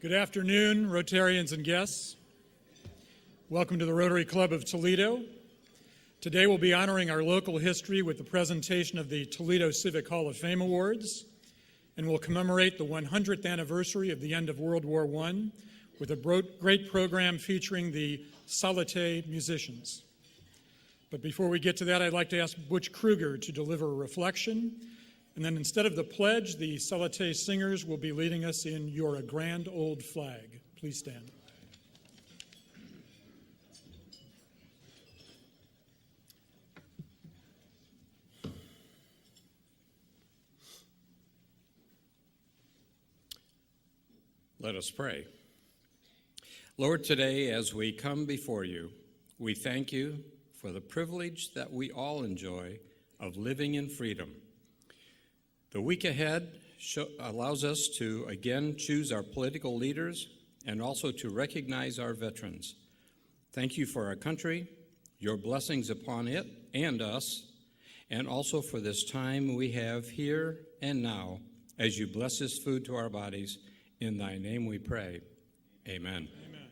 Good afternoon, Rotarians and guests. Welcome to the Rotary Club of Toledo. Today we'll be honoring our local history with the presentation of the Toledo Civic Hall of Fame Awards, and we'll commemorate the 100th anniversary of the end of World War I with a great program featuring the Psallite musicians. But before we get to that, I'd like to ask Butch Kruger to deliver a reflection. And then instead of the pledge, the Psallite singers will be leading us in You're a Grand Old Flag. Please stand. Let us pray. Lord, today as we come before you, we thank you for the privilege that we all enjoy of living in freedom. The week ahead allows us to again choose our political leaders and also to recognize our veterans. Thank you for our country, your blessings upon it and us, and also for this time we have here and now as you bless this food to our bodies. In thy name we pray. Amen. Amen.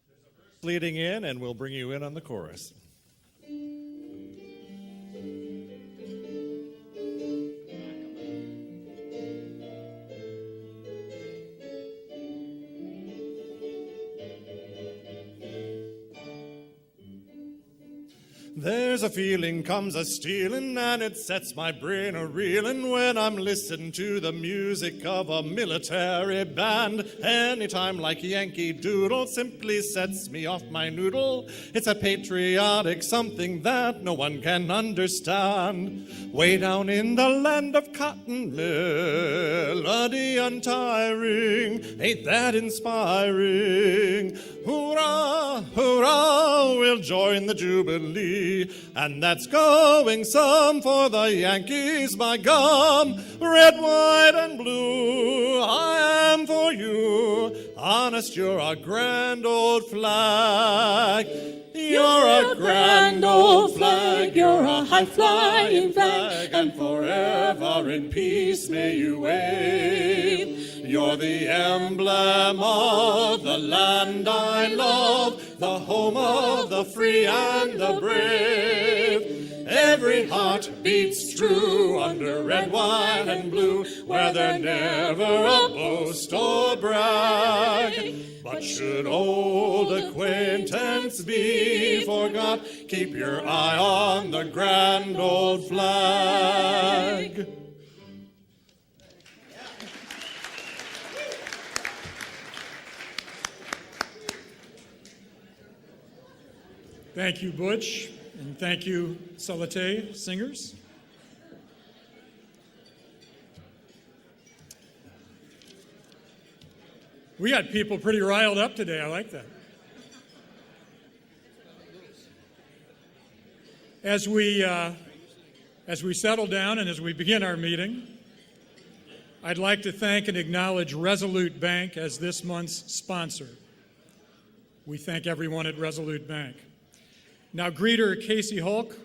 There's a verse leading in, and we'll bring you in on the chorus. There's a feeling comes a-stealing, and it sets my brain a-reeling when I'm listening to the music of a military band. Anytime like Yankee Doodle simply sets me off my noodle. It's a patriotic something that no one can understand. Way down in the land of cotton, melody untiring, ain't that inspiring? Hoorah, hoorah, we'll join the Jubilee. And that's going some for the Yankees, by gum. Red, white, and blue, I am for you. Honest, you're a grand old flag. You're a grand old flag, you're a high-flying flag, and forever in peace may you wave. You're the emblem of the land I love, the home of the free and the brave. Every heart beats true under red, white, and blue, where they're never a boast or brag. But should old acquaintance be forgot, keep your eye on the grand old flag. Thank you, Butch, and thank you, Psallite singers. We got people pretty riled up today. I like that. As we settle down and as we begin our meeting, I'd like to thank and acknowledge Resolute Bank as this month's sponsor. We thank everyone at Resolute Bank. Now, greeter Casey Hulk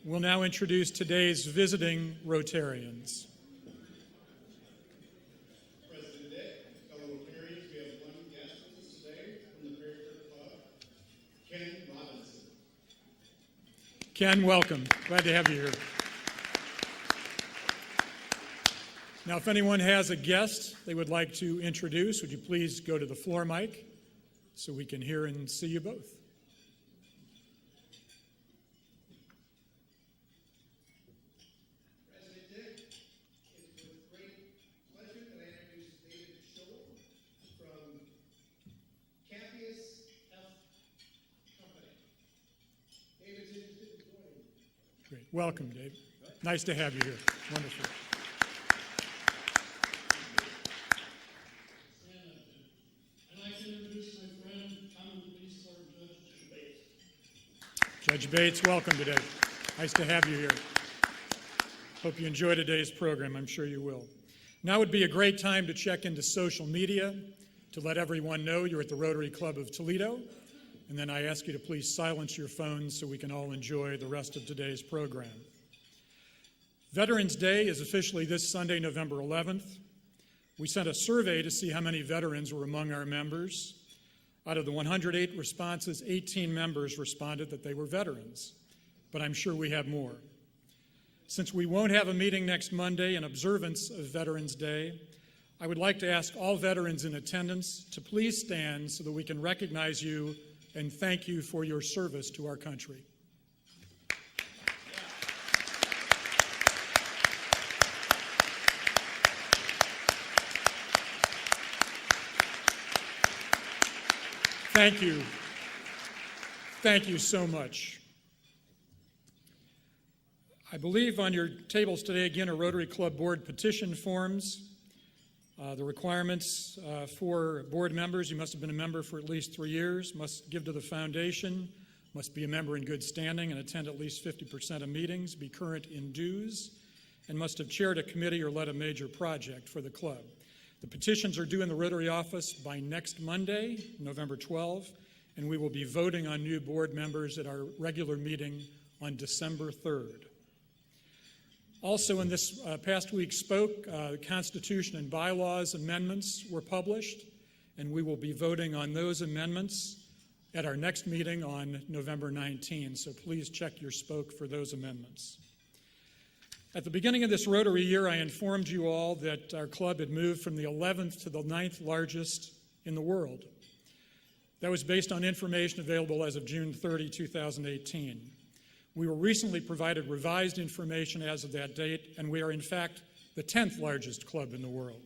will now introduce today's visiting Rotarians. President-elect, fellow Rotarians, we have one guest with us today from the Perrysburg Club, Ken Robinson. Ken, welcome. Glad to have you here. Now, if anyone has a guest they would like to introduce, would you please go to the floor mic so we can hear and see you both? Great. Welcome, Dave. Nice to have you here. Wonderful. I'd like to introduce my friend, Common Police Sergeant Judge Bates. Judge Bates, welcome today. Nice to have you here. Hope you enjoy today's program. I'm sure you will. Now would be a great time to check into social media to let everyone know you're at the Rotary Club of Toledo. And then I ask you to please silence your phones so we can all enjoy the rest of today's program. Veterans Day is officially this Sunday, November 11th. We sent a survey to see how many veterans were among our members. Out of the 108 responses, 18 members responded that they were veterans, but I'm sure we have more. Since we won't have a meeting next Monday in observance of Veterans Day, I would like to ask all veterans in attendance to please stand so that we can recognize you and thank you for your service to our country. Thank you. Thank you so much. I believe on your tables today, again, are Rotary Club Board petition forms. The requirements for board members: you must have been a member for at least 3 years, must give to the foundation, must be a member in good standing and attend at least 50% of meetings, be current in dues, and must have chaired a committee or led a major project for the club. The petitions are due in the Rotary office by next Monday, November 12, and we will be voting on new board members at our regular meeting on December 3rd. Also, in this past week's spoke, Constitution and bylaws amendments were published, and we will be voting on those amendments at our next meeting on November 19, so please check your spoke for those amendments. At the beginning of this Rotary year, I informed you all that our club had moved from the 11th to the 9th largest in the world. That was based on information available as of June 30, 2018. We were recently provided revised information as of that date, and we are in fact the 10th largest club in the world.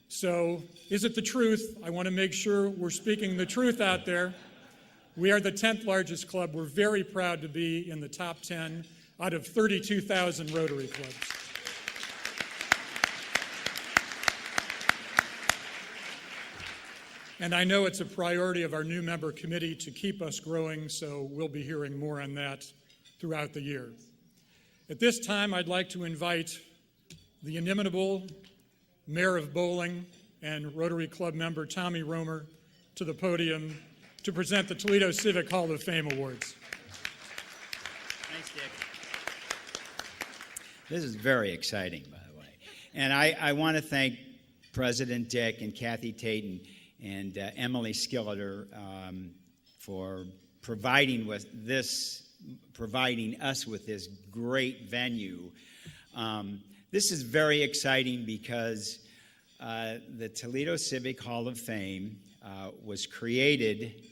So, is it the truth? I want to make sure we're speaking the truth out there. We are the 10th largest club. We're very proud to be in the top 10 out of 32,000 Rotary clubs. And I know it's a priority of our new member committee to keep us growing, so we'll be hearing more on that throughout the year. At this time, I'd like to invite the inimitable Mayor of Bowling and Rotary Club member Tommy Romer to the podium to present the Toledo Civic Hall of Fame Awards. Thanks, Dick. This is very exciting, by the way. And I want to thank President Dick and Kathy Tatum and Emily Skilleter for providing us with this great venue. This is very exciting because the Toledo Civic Hall of Fame was created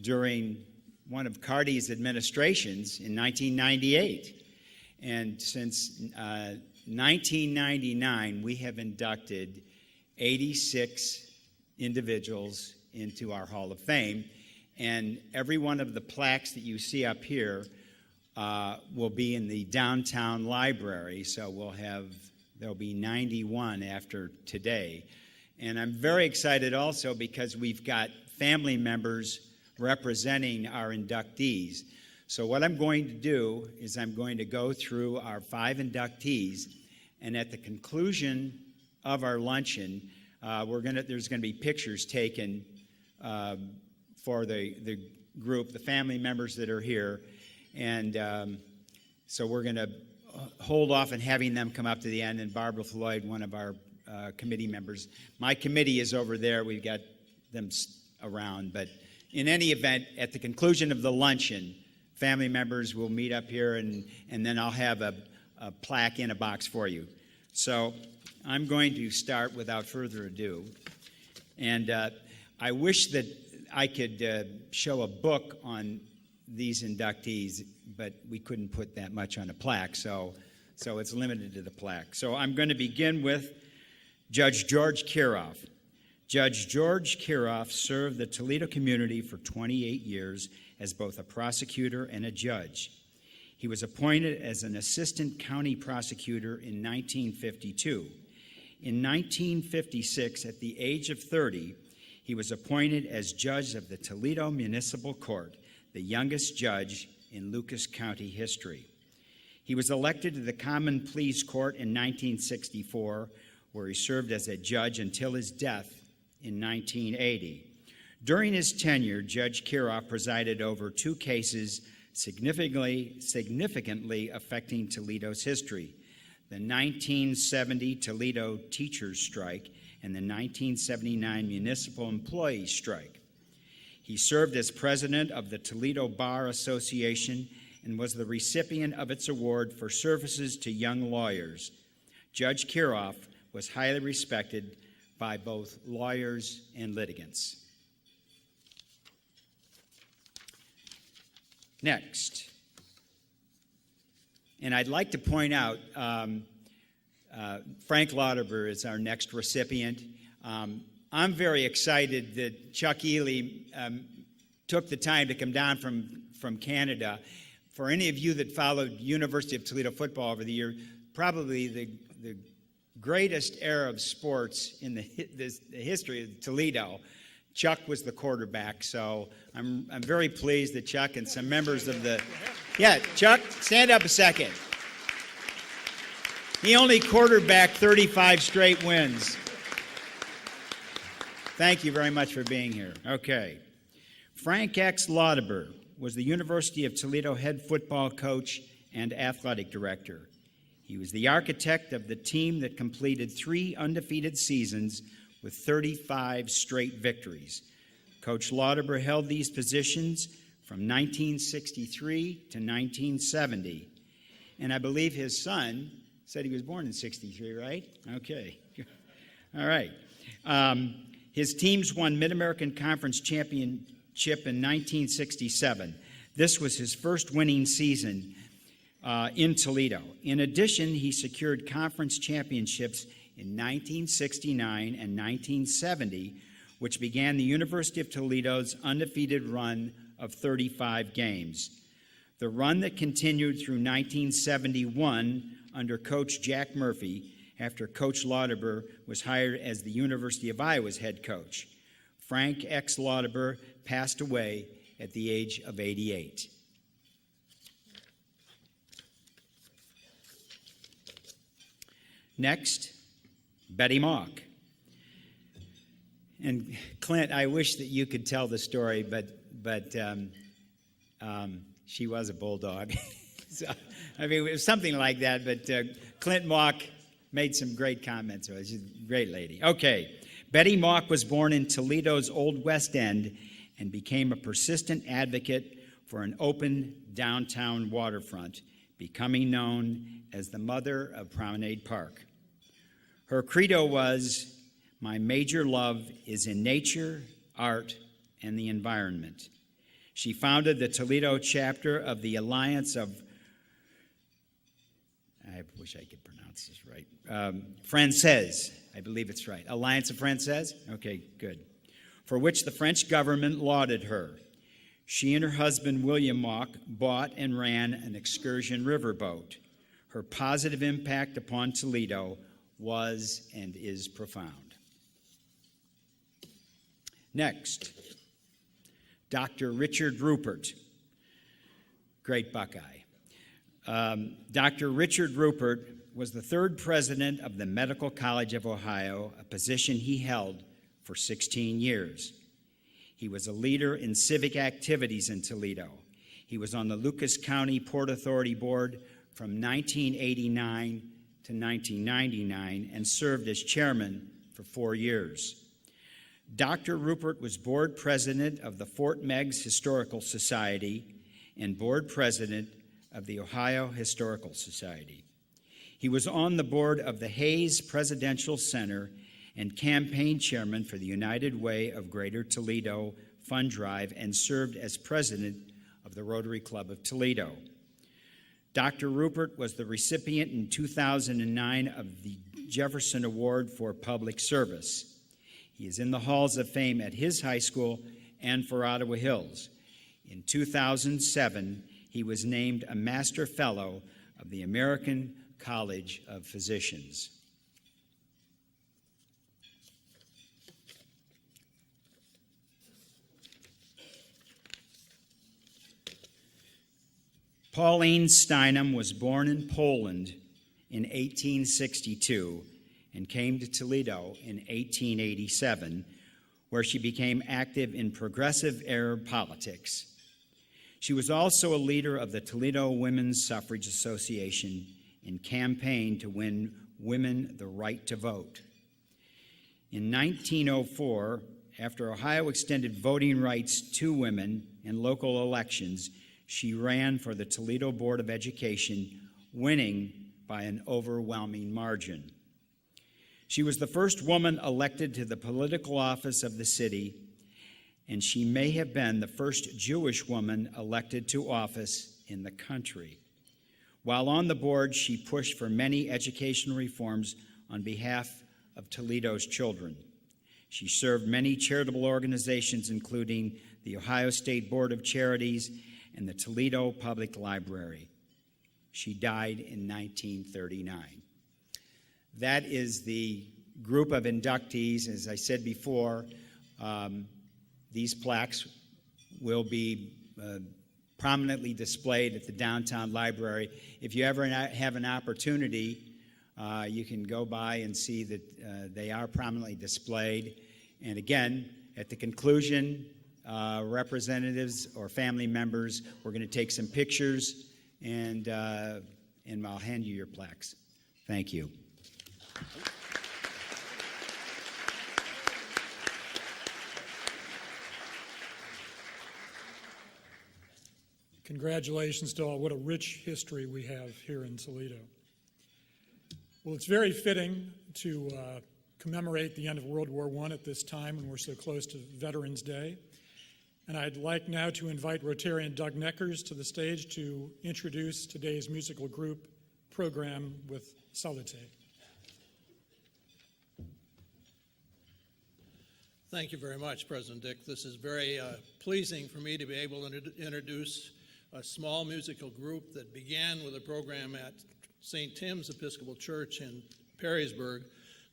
during one of Carty's administrations in 1998. And since 1999, we have inducted 86 individuals into our Hall of Fame. And every one of the plaques that you see up here will be in the downtown library. So there'll be 91 after today. And I'm very excited also because we've got family members representing our inductees. So what I'm going to do is I'm going to go through our 5 inductees, and at the conclusion of our luncheon, there's going to be pictures taken for the group, the family members that are here, and so we're going to hold off on having them come up to the end, and Barbara Floyd, one of our committee members. My committee is over there. We've got them around, but in any event, at the conclusion of the luncheon, family members will meet up here, and then I'll have a plaque in a box for you. So I'm going to start without further ado. And I wish that I could show a book on these inductees, but we couldn't put that much on a plaque, so it's limited to the plaque. So I'm going to begin with Judge George Kiroff. Judge George Kiroff served the Toledo community for 28 years as both a prosecutor and a judge. He was appointed as an assistant county prosecutor in 1952. In 1956, at the age of 30, he was appointed as judge of the Toledo Municipal Court, the youngest judge in Lucas County history. He was elected to the Common Pleas Court in 1964, where he served as a judge until his death in 1980. During his tenure, Judge Kiroff presided over 2 cases significantly affecting Toledo's history: the 1970 Toledo teachers strike, and the 1979 municipal employees strike. He served as president of the Toledo Bar Association and was the recipient of its award for services to young lawyers. Judge Kiroff was highly respected by both lawyers and litigants. Next, and I'd like to point out, Frank Lauterbur is our next recipient. I'm very excited that Chuck Ely took the time to come down from Canada. For any of you that followed University of Toledo football over the year, probably the greatest era of sports in the history of Toledo, Chuck was the quarterback. So I'm very pleased that Chuck and some members of the... Yeah, Chuck, stand up a second. He only quarterbacked 35 straight wins. Thank you very much for being here. Okay. Frank X. Lauterbur was the University of Toledo head football coach and athletic director. He was the architect of the team that completed 3 undefeated seasons with 35 straight victories. Coach Lauterbur held these positions from 1963 to 1970. And I believe his son said he was born in 63, right? Okay. All right. His teams won Mid-American Conference Championship in 1967. This was his first winning season in Toledo. In addition, he secured conference championships in 1969 and 1970, which began the University of Toledo's undefeated run of 35 games. The run that continued through 1971 under Coach Jack Murphy, after Coach Lauterbur was hired as the University of Iowa's head coach. Frank X. Lauterbur passed away at the age of 88. Next, Betty Mock. And Clint, I wish that you could tell the story, but she was a bulldog. So, I mean, it was something like that, but Clint Mock made some great comments. She's a great lady. Okay, Betty Mock was born in Toledo's Old West End and became a persistent advocate for an open downtown waterfront, becoming known as the mother of Promenade Park. Her credo was, "My major love is in nature, art, and the environment." She founded the Toledo chapter of the Alliance of, I wish I could pronounce this right, Française. I believe it's right. Alliance of Française? Okay, good. For which the French government lauded her. She and her husband, William Mock, bought and ran an excursion riverboat. Her positive impact upon Toledo was and is profound. Next, Dr. Richard Rupert, great Buckeye. Dr. Richard Rupert was the 3rd president of the Medical College of Ohio, a position he held for 16 years. He was a leader in civic activities in Toledo. He was on the Lucas County Port Authority Board from 1989 to 1999 and served as chairman for 4 years. Dr. Rupert was board president of the Fort Meigs Historical Society and board president of the Ohio Historical Society. He was on the board of the Hayes Presidential Center and campaign chairman for the United Way of Greater Toledo Fund Drive and served as president of the Rotary Club of Toledo. Dr. Rupert was the recipient in 2009 of the Jefferson Award for Public Service. He is in the Halls of Fame at his high school and for Ottawa Hills. In 2007, he was named a Master Fellow of the American College of Physicians. Pauline Steinem was born in Poland in 1862 and came to Toledo in 1887, where she became active in progressive Arab politics. She was also a leader of the Toledo Women's Suffrage Association and campaigned to win women the right to vote. In 1904, after Ohio extended voting rights to women in local elections, she ran for the Toledo Board of Education, winning by an overwhelming margin. She was the first woman elected to the political office of the city, and she may have been the first Jewish woman elected to office in the country. While on the board, she pushed for many educational reforms on behalf of Toledo's children. She served many charitable organizations, including the Ohio State Board of Charities and the Toledo Public Library. She died in 1939. That is the group of inductees. As I said before, these plaques will be prominently displayed at the downtown library. If you ever have an opportunity, you can go by and see that they are prominently displayed. And again, at the conclusion, representatives or family members, we're going to take some pictures, and I'll hand you your plaques. Thank you. Congratulations to all. What a rich history we have here in Toledo. Well, it's very fitting to commemorate the end of World War I at this time when we're so close to Veterans Day. And I'd like now to invite Rotarian Doug Neckers to the stage to introduce today's musical group program with Psallite. Thank you very much, President Dick. This is very pleasing for me to be able to introduce a small musical group that began with a program at St. Tim's Episcopal Church in Perrysburg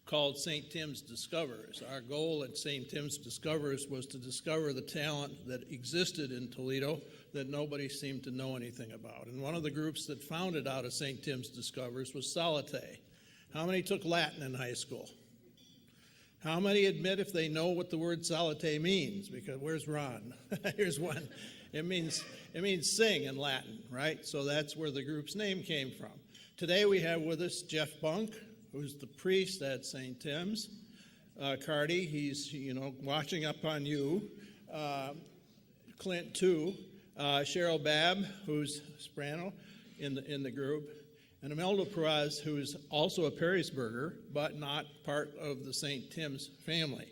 called St. Tim's Discovers. Our goal at St. Tim's Discovers was to discover the talent that existed in Toledo that nobody seemed to know anything about. And one of the groups that founded out of St. Tim's Discovers was Psallite. How many took Latin in high school? How many admit if they know what the word Psallite means? Because where's Ron? Here's one. It means sing in Latin, right? So that's where the group's name came from. Today we have with us Jeff Bunke, who's the priest at St. Tim's. Cardi, he's watching up on you. Clint too. Cheryl Babb, who's soprano in the group. And Omaldo Perez, who is also a Perrysburger, but not part of the St. Tim's family.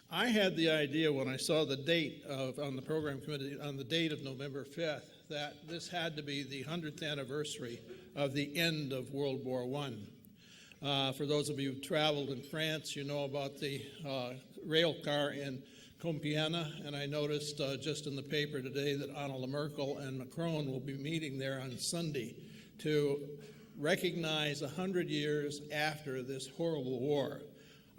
I had the idea when I saw the date on the program committee, on the date of November 5th, that this had to be the 100th anniversary of the end of World War I. For those of you who traveled in France, you know about the rail car in Compiègne, and I noticed just in the paper today that Angela Merkel and Macron will be meeting there on Sunday to recognize 100 years after this horrible war.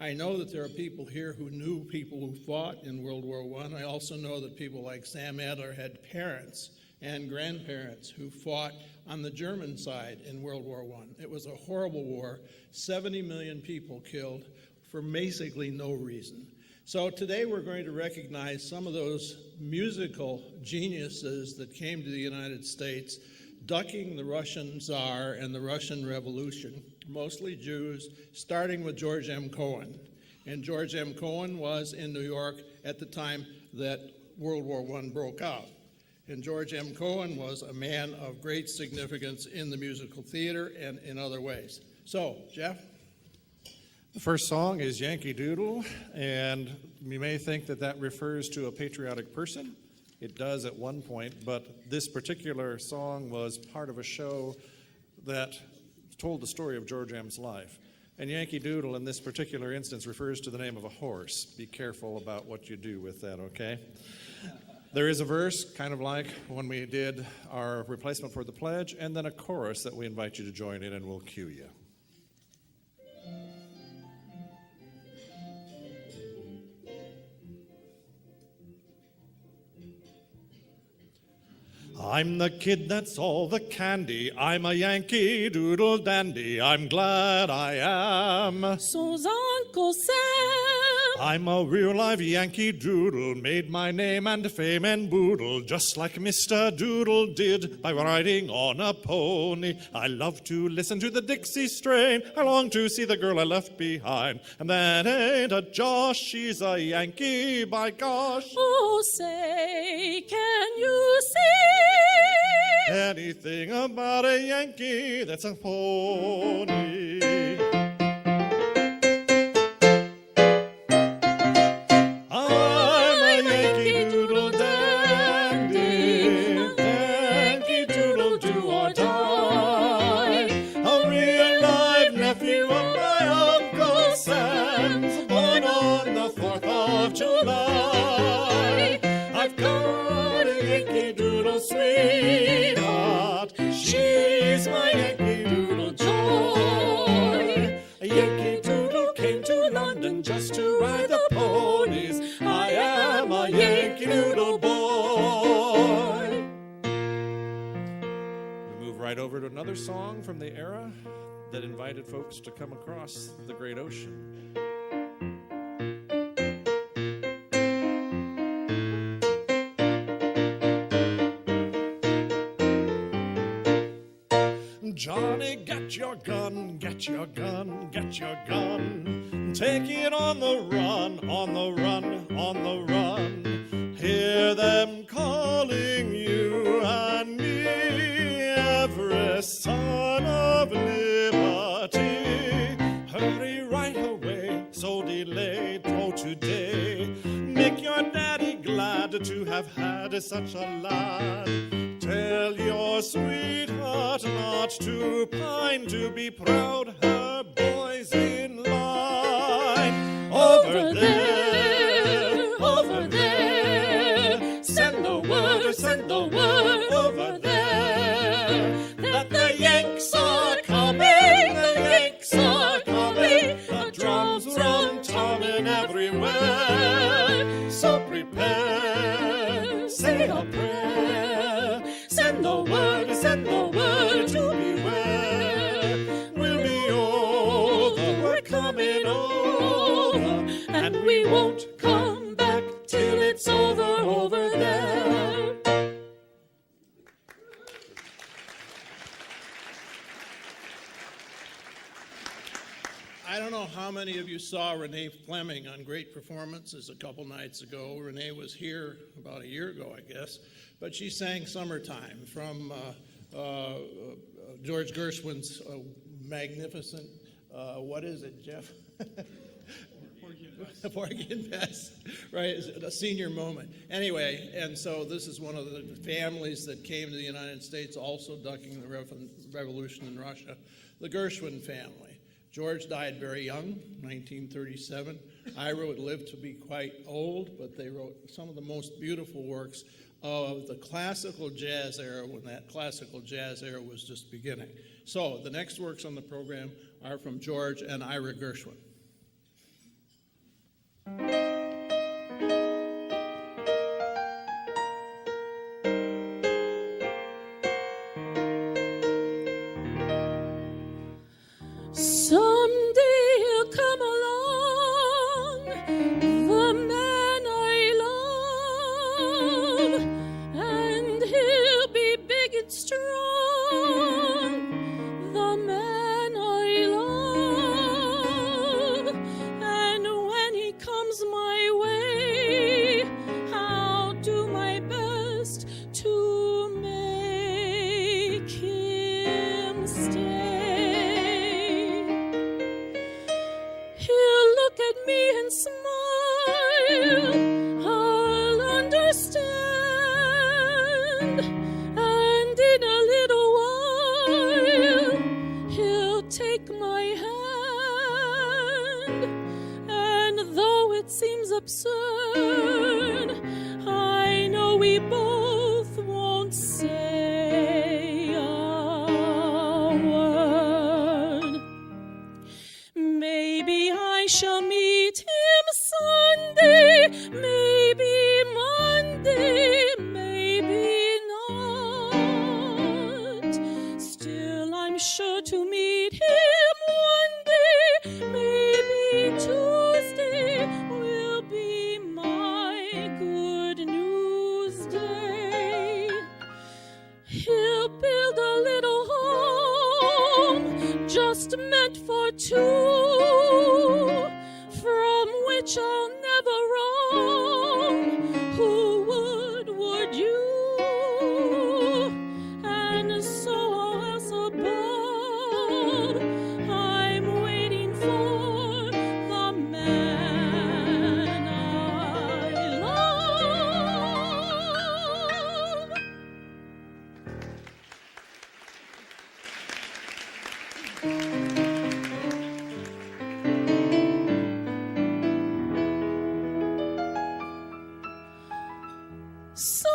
I know that there are people here who knew people who fought in World War I. I also know that people like Sam Adler had parents and grandparents who fought on the German side in World War I. It was a horrible war, 70 million people killed for basically no reason. So today we're going to recognize some of those musical geniuses that came to the United States, ducking the Russian Tsar and the Russian Revolution, mostly Jews, starting with George M. Cohan. And George M. Cohan was in New York at the time that World War I broke out. And George M. Cohan was a man of great significance in the musical theater and in other ways. So, Jeff? The first song is Yankee Doodle, and you may think that that refers to a patriotic person. It does at one point, but this particular song was part of a show that told the story of George M.'s life. And Yankee Doodle in this particular instance refers to the name of a horse. Be careful about what you do with that, okay? There is a verse, kind of like when we did our replacement for the pledge, and then a chorus that we invite you to join in, and we'll cue you. I'm the kid that's all the candy. I'm a Yankee Doodle dandy. I'm glad I am. So's Uncle Sam. I'm a real live Yankee Doodle, made my name and fame and boodle, just like Mr. Doodle did by riding on a pony. I love to listen to the Dixie strain, I long to see the girl I left behind, and that ain't a Josh, she's a Yankee, by gosh. Oh, say, can you see Anything about a Yankee that's a pony. I'm a Yankee Doodle dandy, Yankee Doodle do or die. A real live nephew of my Uncle Sam's, born on the 4th of July. I've got a Yankee Doodle sweetheart, she's my Yankee Doodle joy. A Yankee Doodle came to London just to ride the ponies. I am a Yankee Doodle boy. We move right over to another song from the era that invited folks to come across the great ocean. Johnny, get your gun, get your gun, get your gun. Take it on the run, on the run, on the run. Hear them calling you and me, every son of liberty. Hurry right away, so delayed, oh today. Make your daddy glad to have had such a lad. Tell your sweetheart not to pine, to be proud her boys in line. Over there, send the word over there, that the Yanks are coming, the Yanks are coming. The drums run tumbling everywhere, so prepare, say a prayer. Send the word to beware. We'll be over, we're coming over, and we won't come back till it's over there. I don't know how many of you saw Renee Fleming on Great Performances a couple nights ago. Renee was here about a year ago, I guess, but she sang Summertime from George Gershwin's magnificent, what is it, Jeff? Porgy and Bess, right? It's a senior moment. Anyway, and so this is one of the families that came to the United States also ducking the revolution in Russia, the Gershwin family. George died very young, 1937. Ira would live to be quite old, but they wrote some of the most beautiful works of the classical jazz era, when that classical jazz era was just beginning. So the next works on the program are from George and Ira Gershwin. Someday he'll come along, the man I love, and he'll be big and strong, the man I just meant for two, from which I'll never roam. Who would you? And so else above, I'm waiting for the man I love. Summertime,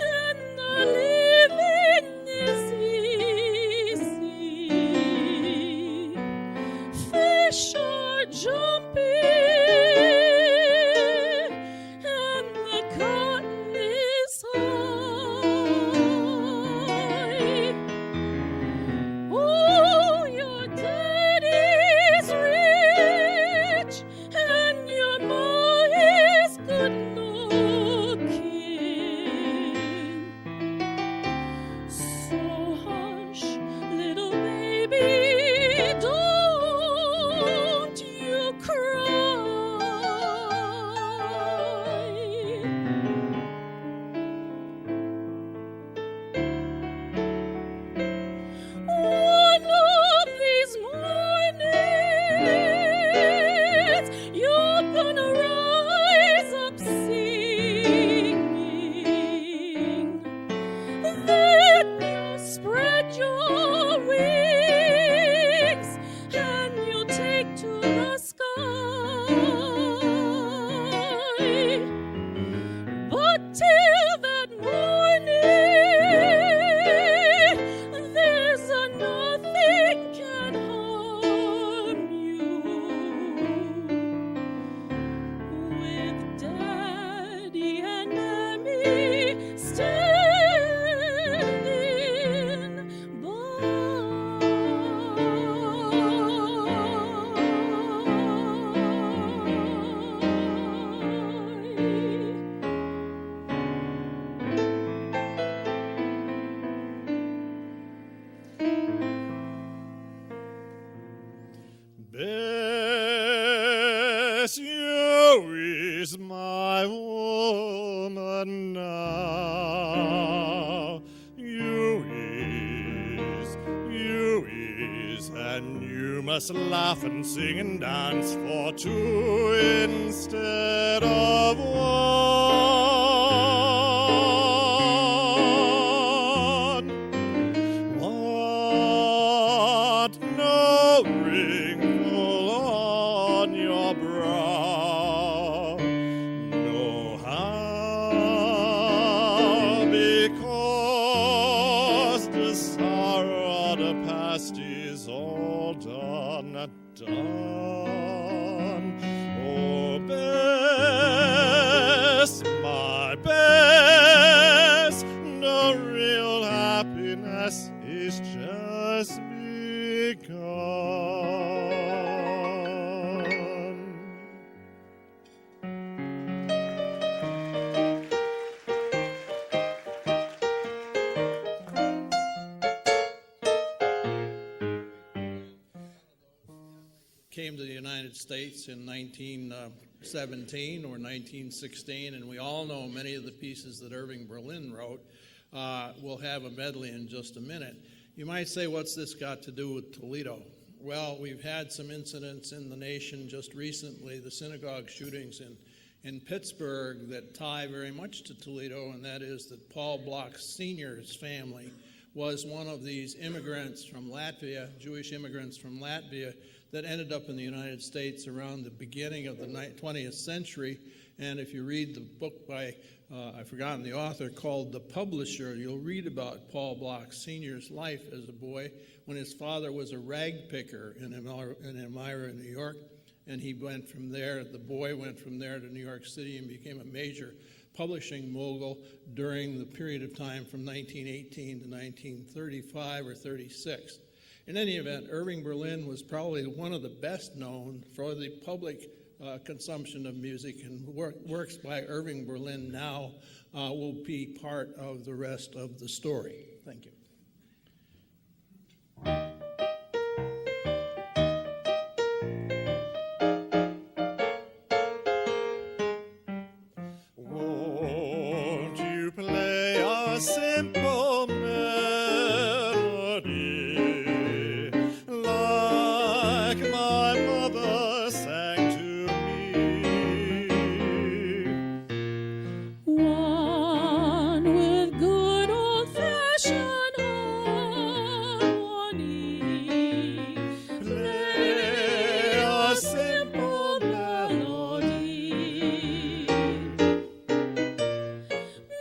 and the living is easy. Fish are jumping, and the cotton is high. Oh, your daddy's rich, and your ma is good looking. So hush, little baby, don't you cry. One of these mornings, you're gonna rise up singing. Then you'll spread your wings and you'll take to the sky. But till that morning, there's nothing can harm you. With Daddy and Mammy standing Bess, you is my woman now. You is, and you must laugh and sing and dance for two instead of one. What no wrinkle on your brow, no how, because the sorrow of the past is all done. Oh, Bess, my Bess, the real happiness is just begun. Came to the United States in 1917 or 1916, and we all know many of the pieces that Irving Berlin wrote. We'll have a medley in just a minute. You might say, what's this got to do with Toledo? Well, we've had some incidents in the nation just recently, the synagogue shootings in Pittsburgh, that tie very much to Toledo, and that is that Paul Bloch Sr.'s family was one of these immigrants from Latvia, Jewish immigrants from Latvia, that ended up in the United States around the beginning of the 20th century. And if you read the book by, I've forgotten the author, called The Publisher, you'll read about Paul Bloch Sr.'s life as a boy when his father was a rag picker in Elmira, New York. And he went from there, the boy went from there to New York City and became a major publishing mogul during the period of time from 1918 to 1935 or 36. In any event, Irving Berlin was probably one of the best known for the public consumption of music, and works by Irving Berlin now will be part of the rest of the story. Thank you. Won't you play a simple melody like my mother sang to me? One with good old-fashioned harmony. Play a simple melody.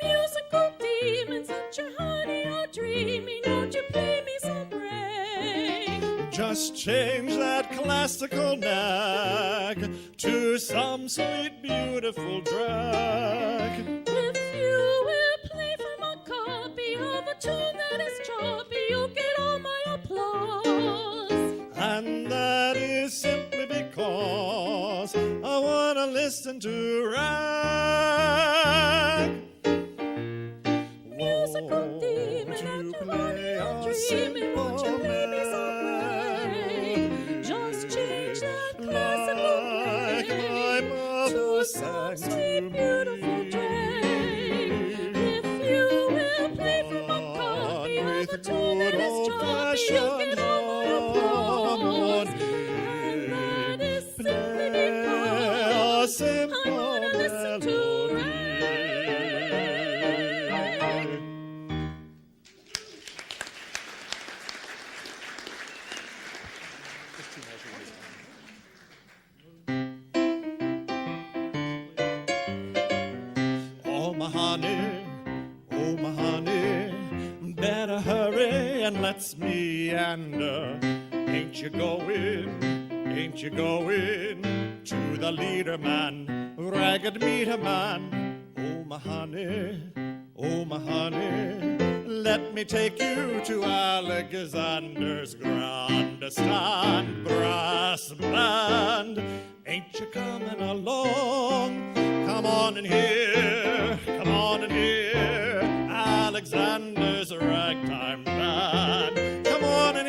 Musical demons that your honey are dreaming. Won't you play me some rave? Just change that classical nag to some sweet, beautiful drag. If you will play from a copy of a tune that is choppy, you'll get all my applause. And that is simply because I want to listen to rag. Musical demon Won't and you your play honey a are dreaming. Won't you play me some rave? Just change that classical like my grade mother to sang some to sweet, beautiful me. drag. If you will play from a copy of With a tune that is choppy, you'll get all my applause. And that is simply because I want to listen to rap. Oh my honey, better hurry and let's meander. Ain't you going to the leader man, ragged meter man? Oh my honey, let me take you to Alexander's grandstand brass band. Ain't you coming along? Come on in here, Alexander's ragtime band. Come on in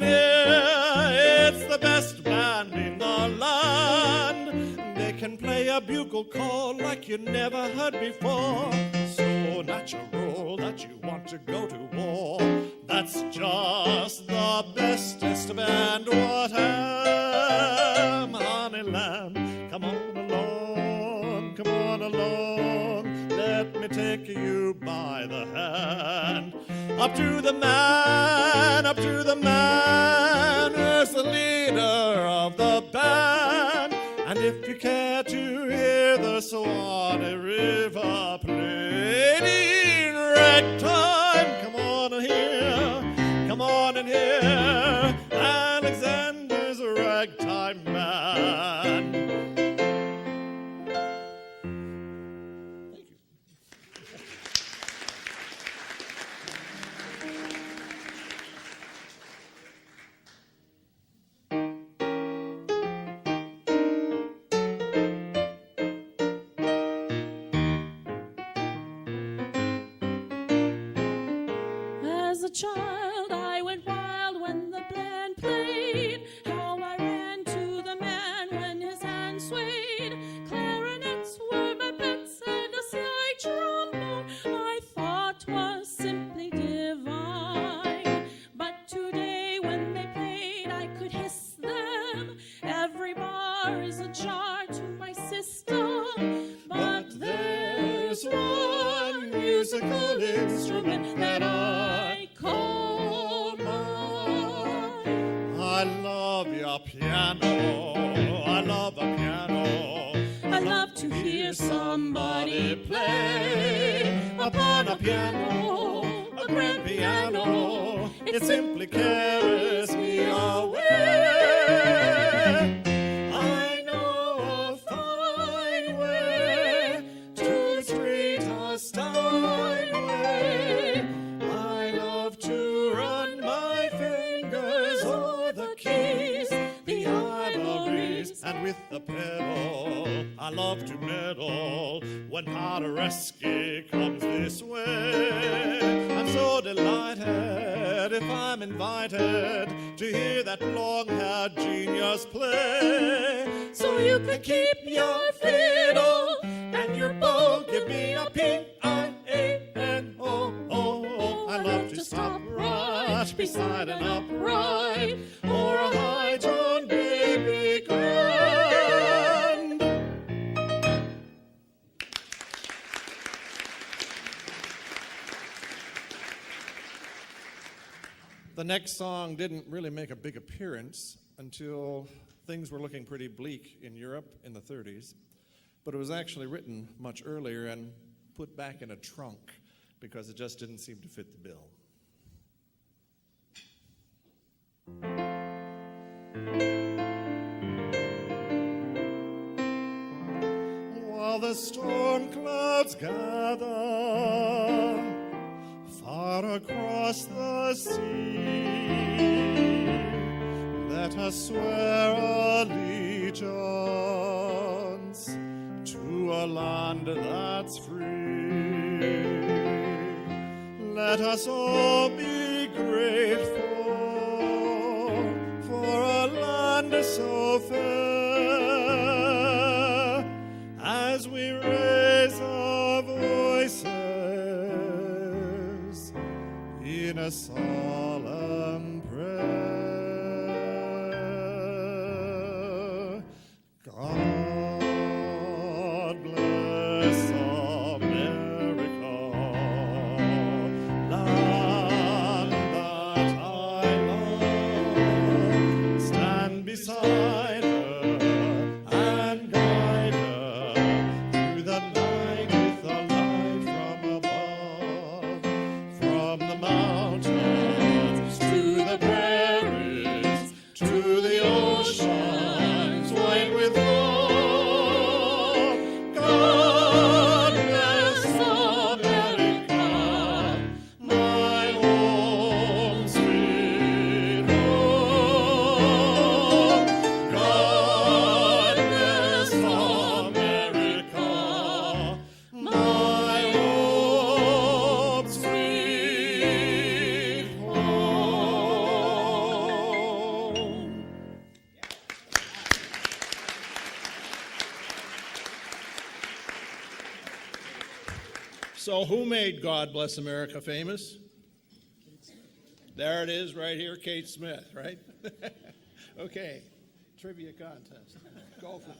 here, it's the best band in the land. They can play a bugle call like you never heard before. So natural that you want to go to war. That's just the bestest band. What am, honey lamb? Come on along, let me take you by the hand. Up to the man, who's the leader of the band. And if you care to hear the Swanee River played in ragtime, come on in here, Alexander's ragtime band. As a child, I went wild when the band played. How I ran to the man when his hand swayed. Clarinets were my pets and a slight trombone I thought was simply divine. But today when they played, I could hiss them. Every bar is a jar to my system. But there's one musical instrument that I call mine. I love your piano, I love a piano. I love to hear somebody play upon a piano, a grand piano. It simply carries me away. I know a fine way to treat a Steinway. I love to run my fingers o'er the keys, the ivories, days. and with the pedal I love to meddle when Paderewski comes this way. I'm so delighted if I'm invited to hear that long-haired genius play. So you can keep your fiddle and your bow, give me a P-I-A-N-O. I love to stop right beside an upright or a high tone baby grand. The next song didn't really make a big appearance until things were looking pretty bleak in Europe in the 30s, but it was actually written much earlier and put back in a trunk because it just didn't seem to fit the bill. While the storm clouds gather far across the sea, let us swear allegiance to a land that's free. Let us all be grateful for a land so fair as we raise our voices in a solemn prayer. God bless America, land that I love. Stand beside her and guide her through the night with a light from above, from the mountains to the prairies, to the oceans white with foam. God bless America, my home sweet home. God bless America, my home sweet home. So who made God Bless America famous? There it is right here, Kate Smith, right? Okay, trivia contest. Go for it.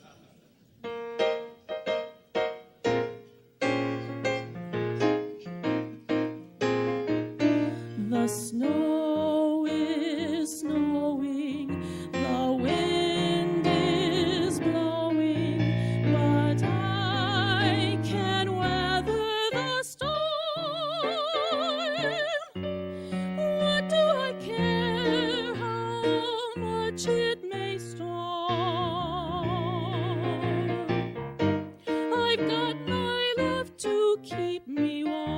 The snow is snowing, the wind is blowing, but I can weather the storm. What do I care how much it may storm? I've got my love to keep me warm.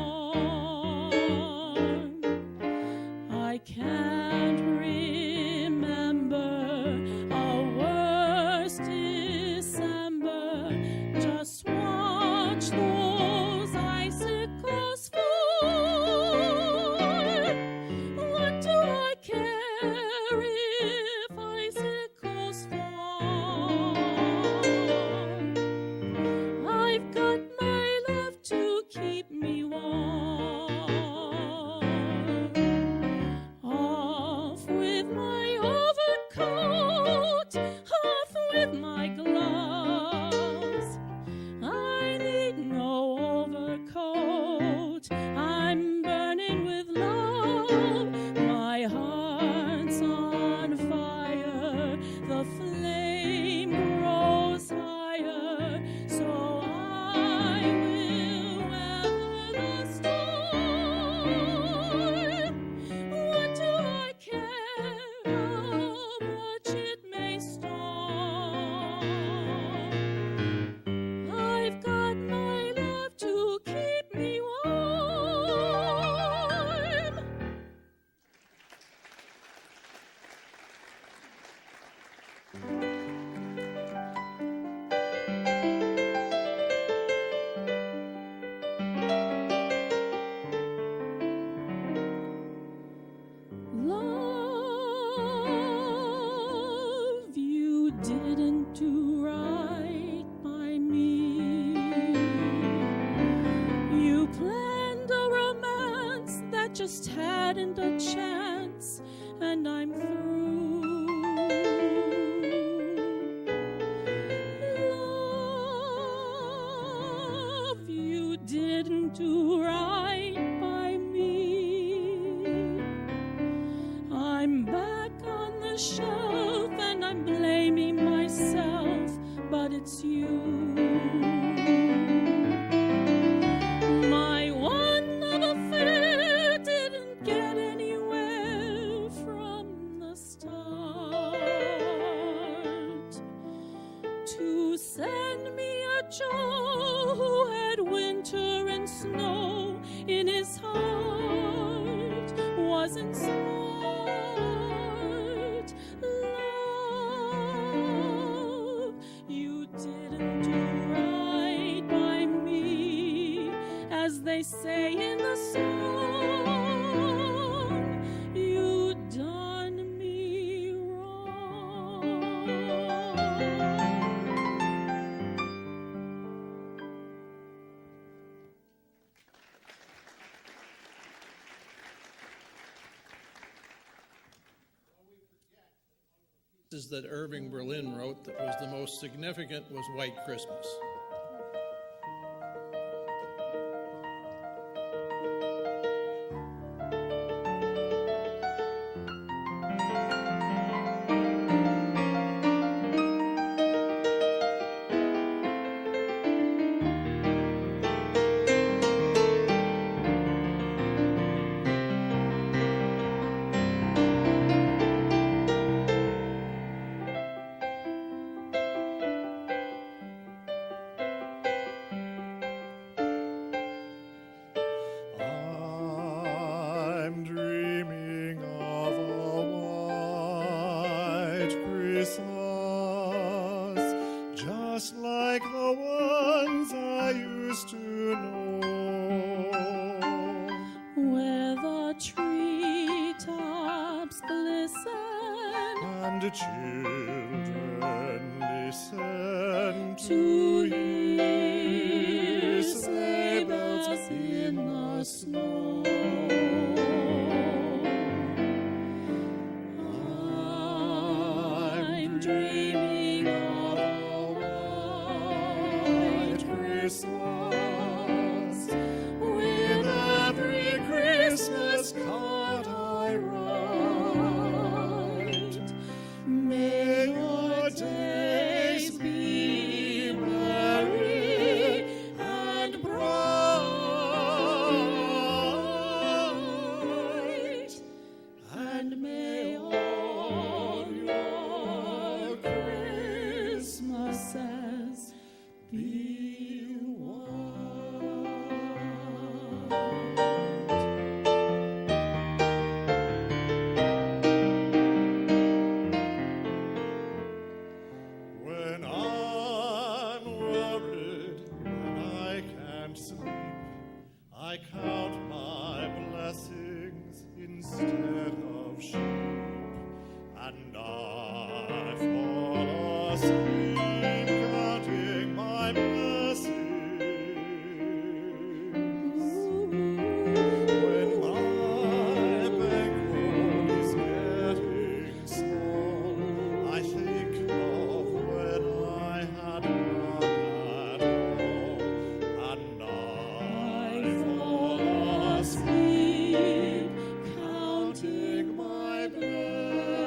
didn't do right by me. You planned a romance that just hadn't a chance, and I'm through. Love, you didn't do right by me. I'm back on the shelf and I'm blaming myself, but it's you. My one love affair didn't get anywhere from the start. To send me a Joe who had winter and snow in his heart wasn't smart. Love, you didn't do right by me, as they say in the song. You done me wrong. That Irving Berlin wrote that was the most significant was White Christmas. I'm dreaming of a white Christmas, just like the ones I used to know, Where the treetops glisten and the children listen to hear sleigh bells in the snow. I'm dreaming of a white Christmas, with every Christmas card I write. May your days be merry and bright, and may all your Christmases be when I'm worried and I can't sleep. I count my blessings instead of sheep, and I fall asleep counting my blessings. When my bankroll is getting small, I think of when I had none at all, and I fall asleep counting my blessings.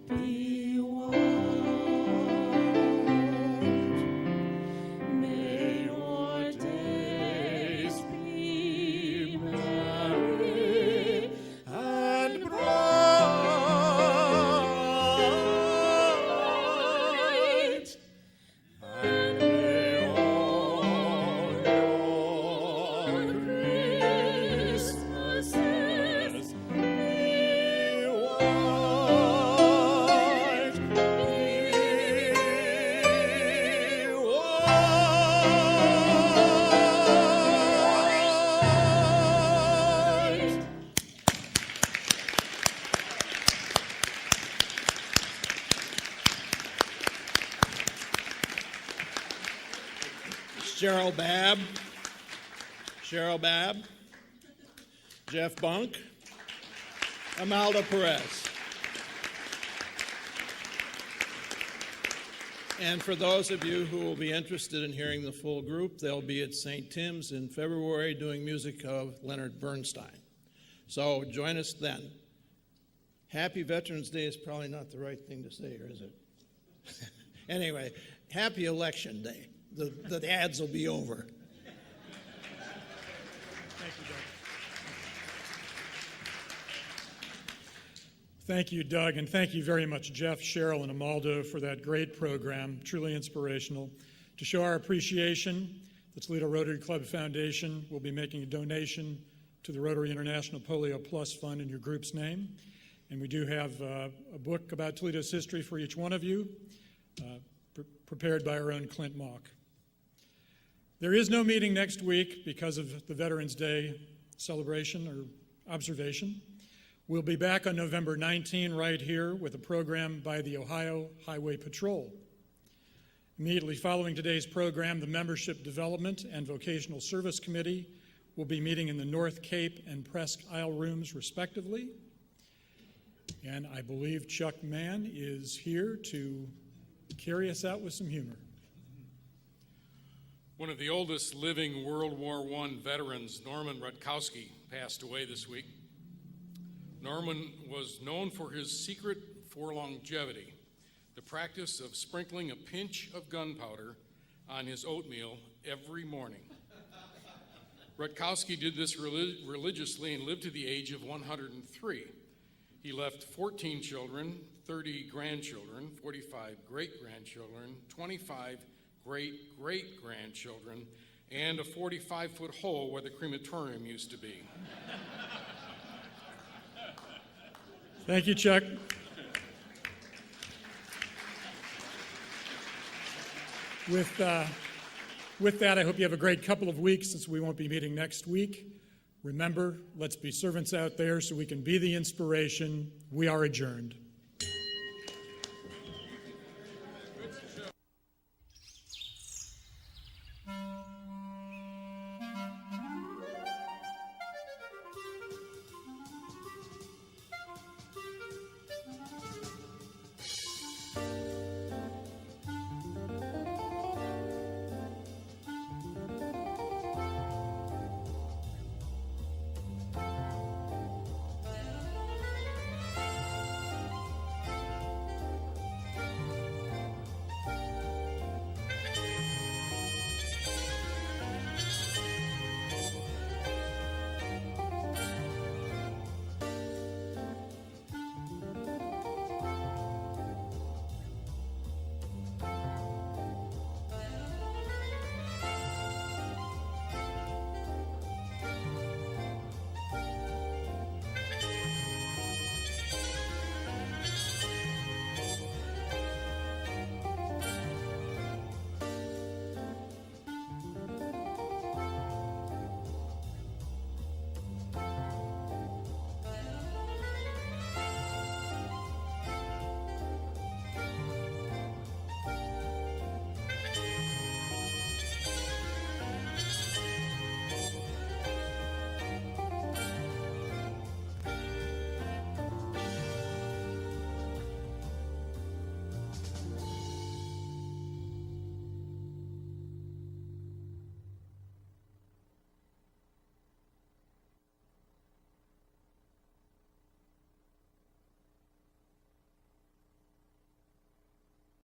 be white. May your days be merry and bright, and may all your Christmases be white, white. Cheryl Babb, Jeff Bunke, Omaldo Perez. And for those of you who will be interested in hearing the full group, they'll be at St. Tim's in February doing music of Leonard Bernstein. So join us then. Happy Veterans Day is probably not the right thing to say, or is it? Anyway, happy Election Day. The ads will be over. Thank you, Doug. Thank you, Doug, and thank you very much, Jeff, Cheryl, and Omaldo, for that great program, truly inspirational. To show our appreciation, the Toledo Rotary Club Foundation will be making a donation to the Rotary International Polio Plus Fund in your group's name. And we do have a book about Toledo's history for each one of you, prepared by our own Clint Mock. There is no meeting next week because of the Veterans Day celebration or observation. We'll be back on November 19 right here with a program by the Ohio Highway Patrol. Immediately following today's program, the Membership Development and Vocational Service Committee will be meeting in the North Cape and Presque Isle rooms, respectively. And I believe Chuck Mann is here to carry us out with some humor. One of the oldest living World War I veterans, Norman Rutkowski, passed away this week. Norman was known for his secret for longevity, the practice of sprinkling a pinch of gunpowder on his oatmeal every morning. Rutkowski did this religiously and lived to the age of 103. He left 14 children, 30 grandchildren, 45 great-grandchildren, 25 great-great-grandchildren, and a 45-foot hole where the crematorium used to be. Thank you, Chuck. With that, I hope you have a great couple of weeks since we won't be meeting next week. Remember, let's be servants out there so we can be the inspiration. We are adjourned.